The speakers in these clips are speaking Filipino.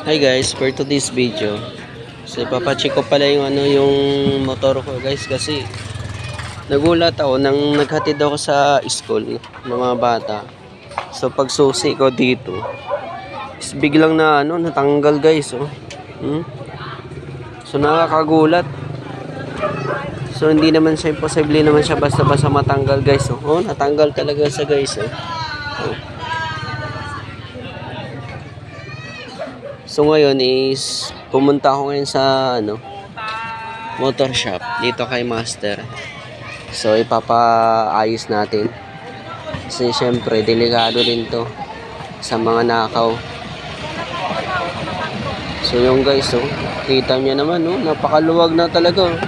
Hi guys, for today's video, so ipapacheck ko pala yung yung motor ko guys, kasi nagulat ako nang naghatid ako sa school ng mga bata. So pag susi ko dito, is biglang natanggal guys, oh. So nakakagulat. So hindi naman siya, imposible naman siya basta-basta matanggal guys, oh. Oh, natanggal talaga sa guys, oh. Oh. So ngayon is pumunta ako ngayon sa motor shop dito kay Master. So ipapaayos natin. Kasi syempre delikado din to sa mga nakaw. So yung guys, oh, kita niyo naman, oh, napakaluwag na talaga. Oh.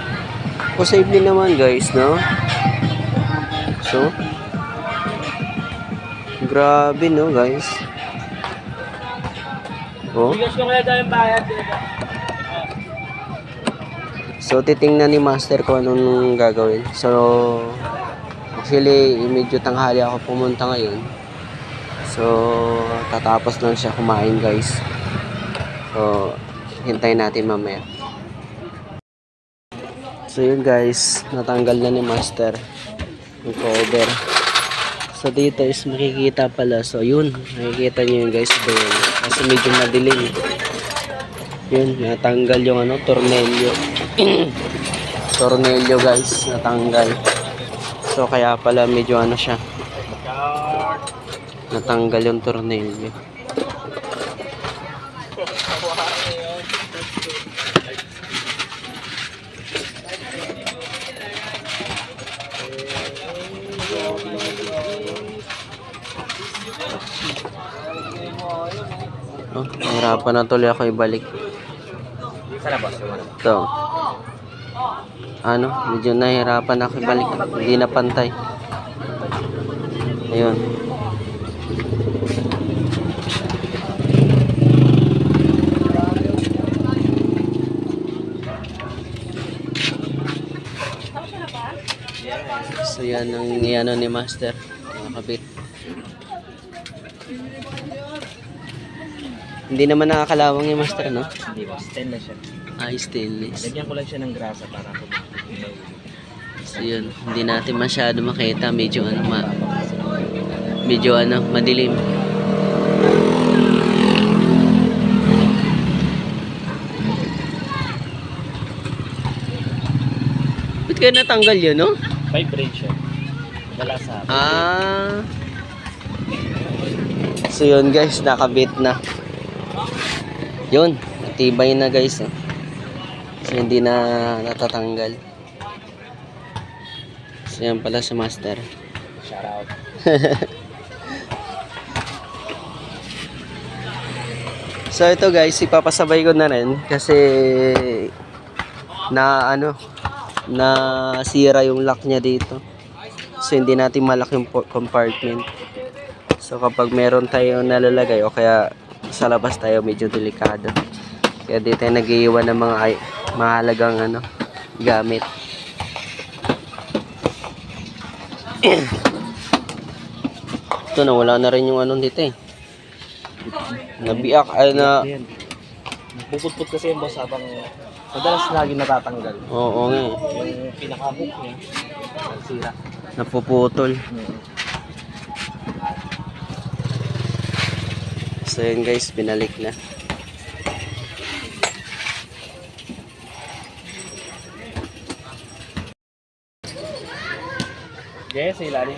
Posible naman guys, no? So grabe, no guys. Oh. So titingnan ni Master ko anong gagawin. So actually medyo tanghali ako pumunta ngayon. So tatapos lang siya kumain guys. So hintayin natin mamaya. So yun guys, natanggal na ni Master yung cover. So dito is makikita pala. So yun, makikita nyo yun guys doon. Kasi medyo madilim. Yun, natanggal yung tornilyo. Tornilyo guys, natanggal. So kaya pala medyo siya. Natanggal yung tornilyo. Oh, nahirapan na tuloy ako ibalik. Ito. Medyo nahirapan ako ibalik. Hindi na pantay. Ayun. So yan ang ni Master. Nakakabit. Hindi naman nakakalawang yung Master, no? Hindi ba? Stainless siya. Stainless. Lagyan ko lang siya ng grasa para kumain. So yun, hindi natin masyado makita. Medyo madilim. Ba't kaya natanggal yun, no? Vibration. Wala sa... So yun guys, nakabit na. Yun, natibay na guys, oh. So hindi na natatanggal. So yan pala si Master. Shout out. So ito guys, ipapasabay ko na rin kasi sira yung lock niya dito. So hindi natin malak yung compartment. So kapag meron tayo nalalagay o kaya sa labas tayo, medyo delikado. Kaya dito tayo nag-iiwan ng mga mahalagang gamit. Ito na, wala na rin yung dito eh. Nabiak Bukod-put kasi yung boss habang madalas lagi natatanggal. Oo nga. Yung pinaka-hook niya, sira. Napuputol. So yun guys, binalik na. Yes, ilalim.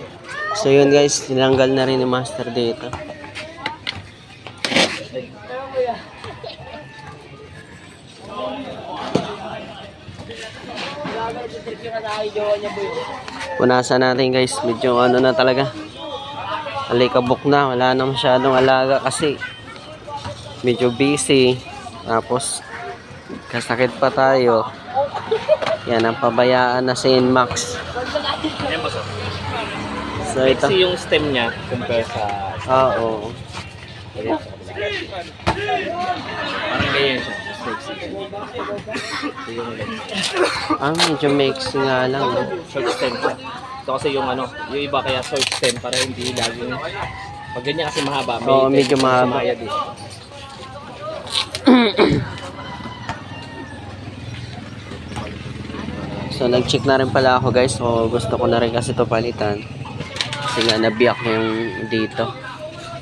So yun guys, tinanggal na rin ni Master dito. Punasan natin guys, medyo na talaga. Alikabok na, wala na masyadong alaga kasi medyo busy. Tapos kasakit pa tayo. Yan ang pabayaan na si Inmax. So ito. Kasi yung stem niya compare sa... Oo. Parang ganyan siya. Medyo mix nga lang. Short stem siya. Ito kasi yung yung iba kaya short stem para hindi laging... Pag ganyan kasi mahaba. Oo, medyo mahaba. So nag-check na rin pala ako guys. So gusto ko na rin kasi to palitan. Kasi nga nabiyak yung dito.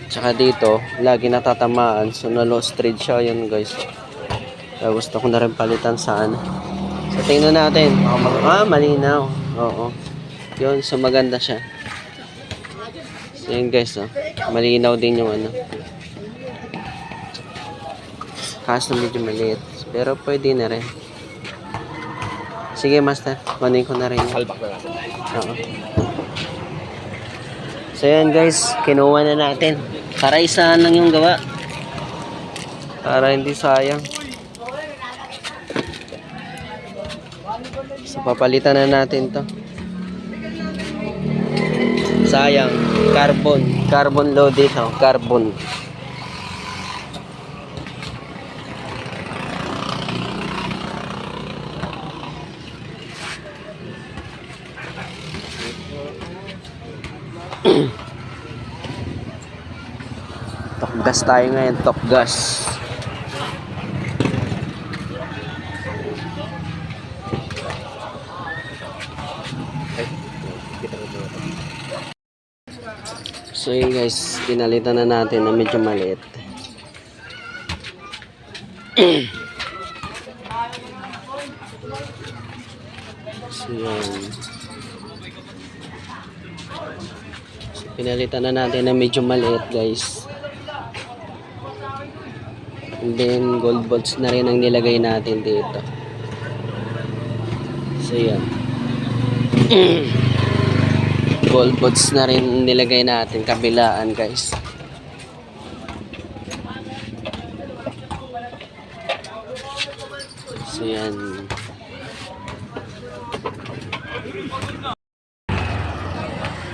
Tsaka dito, lagi natatamaan. So na-lost thread siya yun guys. Kaya gusto ko na rin palitan sa ano. So tingnan natin. Malinaw. Oo. Yun, so maganda siya. So yun guys, oh. Malinaw din yung ano. Kaso medyo maliit. Pero pwede na rin. Sige master, kunin ko na rin. Salbak na natin. Oo. So yan guys, kinuha na natin. Para isahan lang yung gawa. Para hindi sayang. So papalitan na natin to. Sayang, carbon load dito, carbon. Tokgas tayo ngayon, tokgas. So yun guys, pinalitan na natin na medyo maliit. So yan. So, pinalitan na natin na medyo maliit guys. And then gold bolts na rin ang nilagay natin dito. So yan. Gold bolts na rin nilagay natin kabilaan guys. So yan.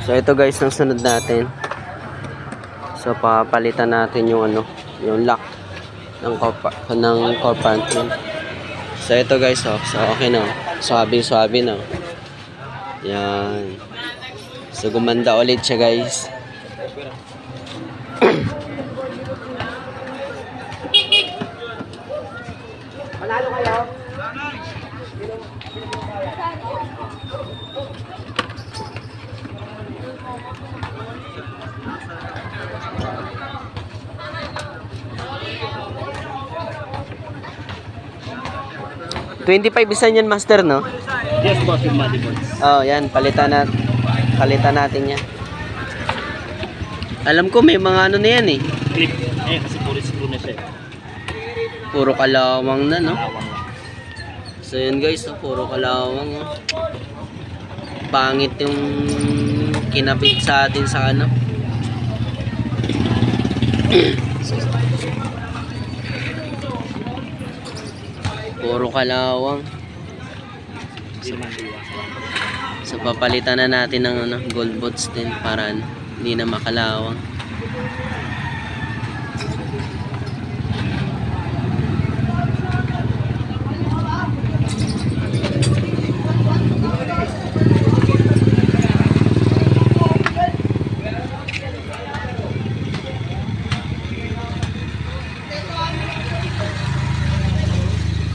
So ito guys ang sunod natin. So papalitan natin yung ano, yung lock ng core panel. So ito guys, oh. So okay na. Swabe na. Yan. So gumanda ulit siya guys. Panalo kayo? $25 isa yan master, no? Yes, boss, yung manifolds. Oh, yan, palitan natin yan. Alam ko may mga ano na yan eh. Clip. Kasi puro screw na siya. Puro kalawang na, no? Awang lang. So yun guys, oh, puro kalawang. Oh. Pangit yung kinapit sa atin sa ano. Puro kalawang. So papalitan na natin ng ano, gold bolts din para hindi na makalawang.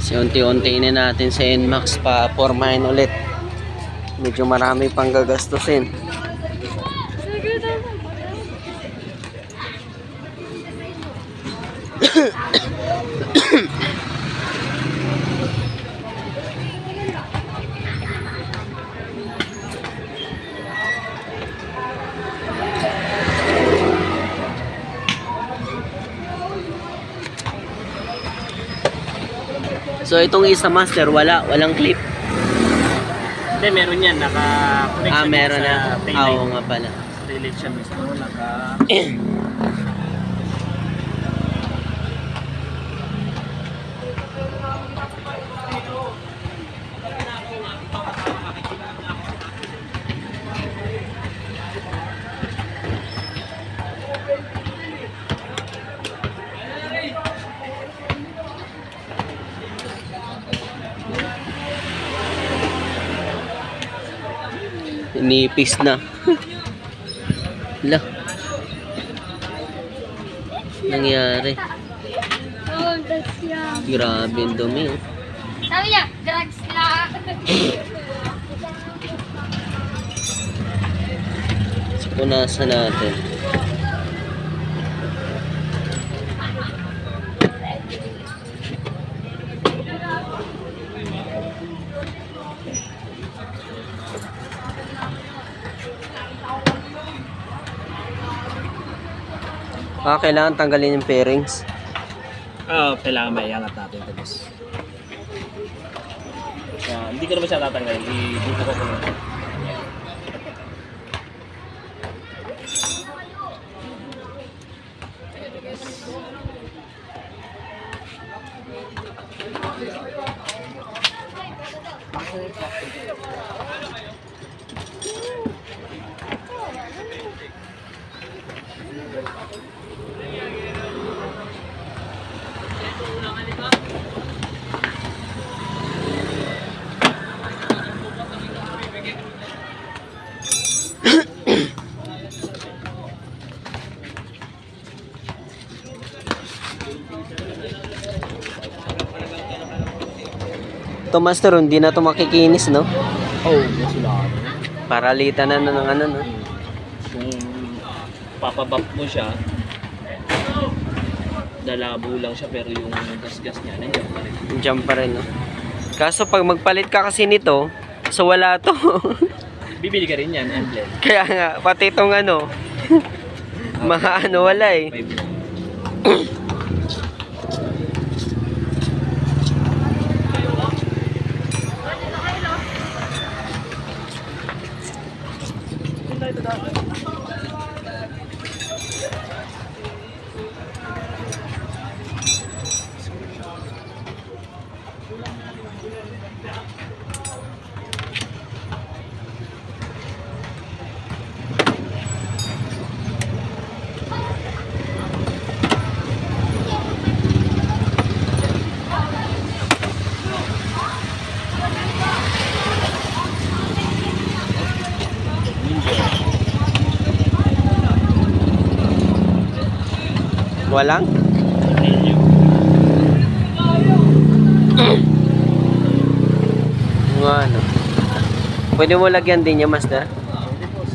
So unti-unti na natin sa NMAX pa formahin ulit. Medyo marami pang gagastusin. So itong isa master, walang clip. Hindi, meron yan. Naka-connection Meron sa na. taillight. Oo nga pala. Taillight siya mismo. Nipis na. Lah. Nangyari. drugs yan. Grabe ang dumi. Oh. Sabi niya, drugs lang. So, punasan natin. Kailangan tanggalin yung pairings. Kailangan may iangat natin ito, boss. Hindi ko naman siya tatanggalin. Ibuto ko lang. Ito master, hindi na ito makikinis, no? Boss, wala. Paralitan na ng ano, no? Kung papabap mo siya, dalabo lang siya pero yung gas-gas niya, nandiyan pa rin. Diyan pa rin, no? Kaso pag magpalit ka kasi nito, so wala to. Bibili ka rin yan, emblem. Kaya nga, pati itong ano, mga ano, wala eh. Walang? Nga ano. Pwede mo lagyan din niya, master.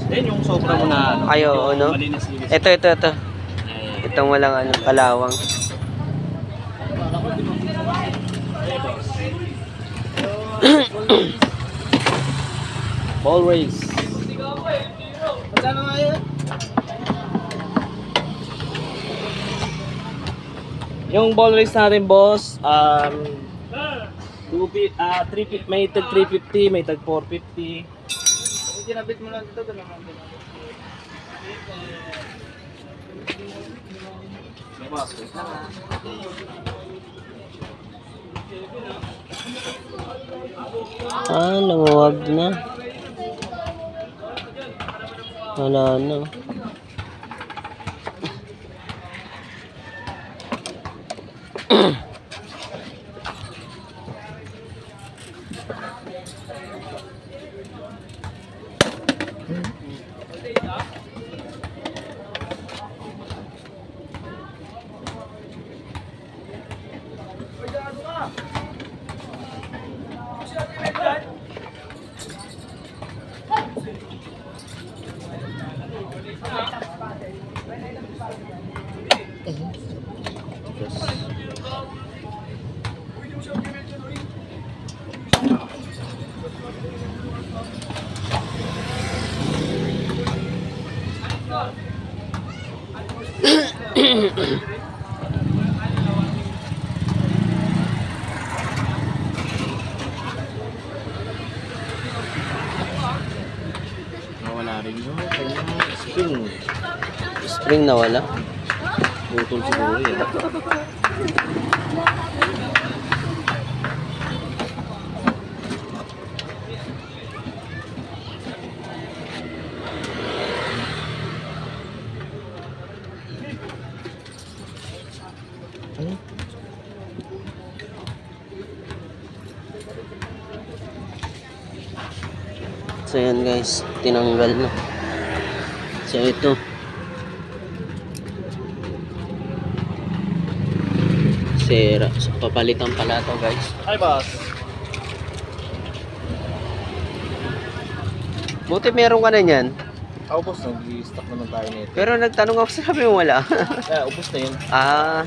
Then yung sobra mo na ano, Ayo, yung ano? malinis-linis. Ito. Itong walang ano, kalawang. Ball race. Yung ball race natin, boss, 350, may tag 350, may tag 450. Ginabit mo lang dito, ganun lang din. Boss, wait lang ha. Nanguwag na. Wala na. Nawala rin yung spring. Spring na wala. Putol siguro yun. So yan guys, tinanggal na. So ito. So sira. So, papalitan pala to guys. Hi, boss. Buti meron ka na niyan. Ubus, nag-stock naman tayo nito. Pero nagtanong ako, sabi mo wala. Kaya, ubus na yun. Ah,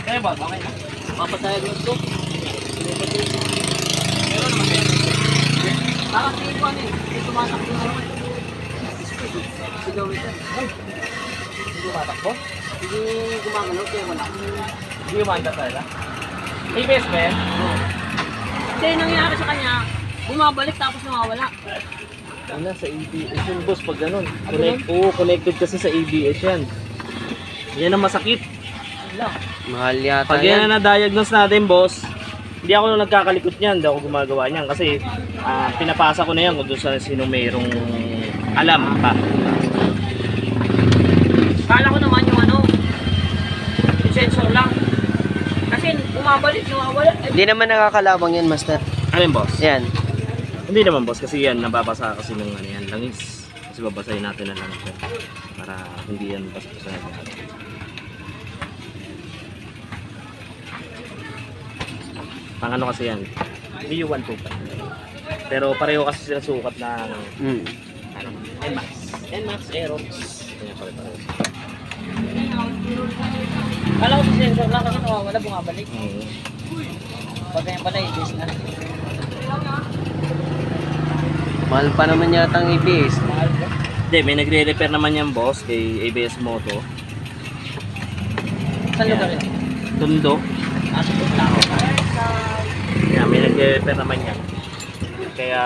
Hey, boss, okay na. Papatayag lang ito. Meron naman kayo. Parang tingin ko ano eh. Hindi tumatakbo na naman. Sigaw ito. Hindi tumatakbo? Hindi gumagalaw kaya wala. Hindi umanda talaga? ABS ba yan? Kasi nangyari sa kanya, bumabalik tapos nawawala. Ano, sa ABS yung boss pag ganun. Oo, connected kasi sa ABS yan. Yan ang masakit. Wala. mahal yata Pag yan na na-diagnose natin, boss, hindi ako nagkakalikot niyan, hindi ako gumagawa niyan kasi pinapasa ko na yan kung doon sa sino mayroong alam pa. Kala ko naman yung ano, yung sensor lang. Kasi bumabalik, nawawala. Hindi naman nakakalabang yan, master. Ano yun, boss? Yan. Hindi naman, boss, kasi yan, nababasa kasi ng ano yan, langis. Kasi babasahin natin na langis yan para hindi yan basa-basahin natin. Pang ano kasi yan, BU125. Pero pareho kasi sila sukat ng ano, NMAX. NMAX Aerox. Kanya pare-pareho. Kala ko yung sensor lang kasi nawawala, bumabalik. Mm. Pag ganyan pala, ibis na. Mahal pa naman yata ang ABS. Mahal ko. Hindi, may nagre-repair naman yan, boss, kay ABS Moto. Saan lugar yun? Tundo. Nasa punta ako. Yeah, may nagre-repair naman yan. Kaya,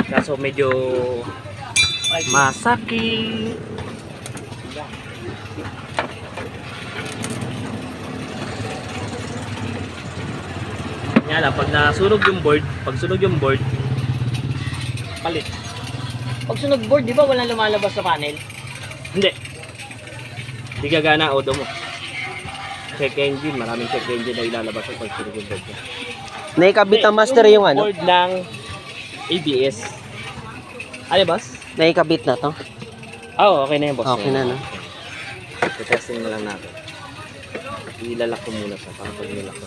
kaso medyo masakit. Yan lang, pag nasunog yung board, palit. Pag sunog board, di ba walang lumalabas sa panel? Hindi. Hindi gagana auto mo. Check engine, maraming check engine na ilalabas sa pag sunog yung board. Naikabit ang master yung ano? board ng ABS. Ano, boss? Naikabit na to? Oo, okay na yan, boss. Okay na, no? Testing na lang natin. Ilalak ko muna siya para pag nilak ko.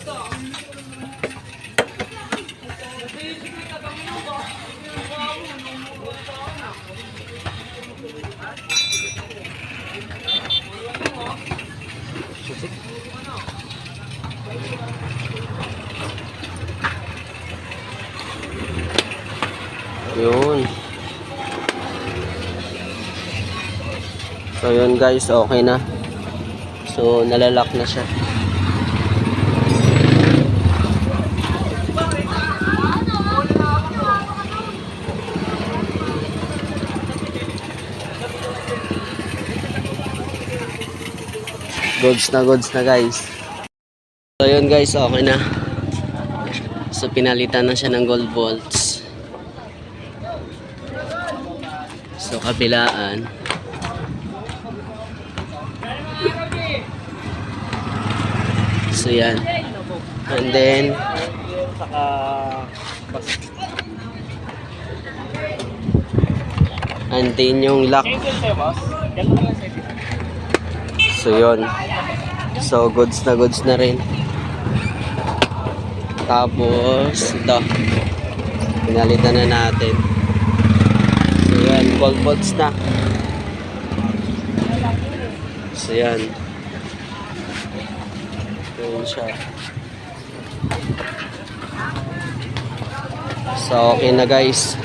Yun. So yun guys, okay na. So nalalak na siya. Goods na guys. So yun guys, okay na. So pinalitan na siya ng gold bolts. So kabilaan. So yan. And then Saka bas. antin yung lock. Engine sa'yo, boss. Yan lang lang sa'yo. So yun. So goods na rin. Tapos ito. Pinalitan na natin. So yan, gold bolts na. So yan. Yun siya. So okay na guys.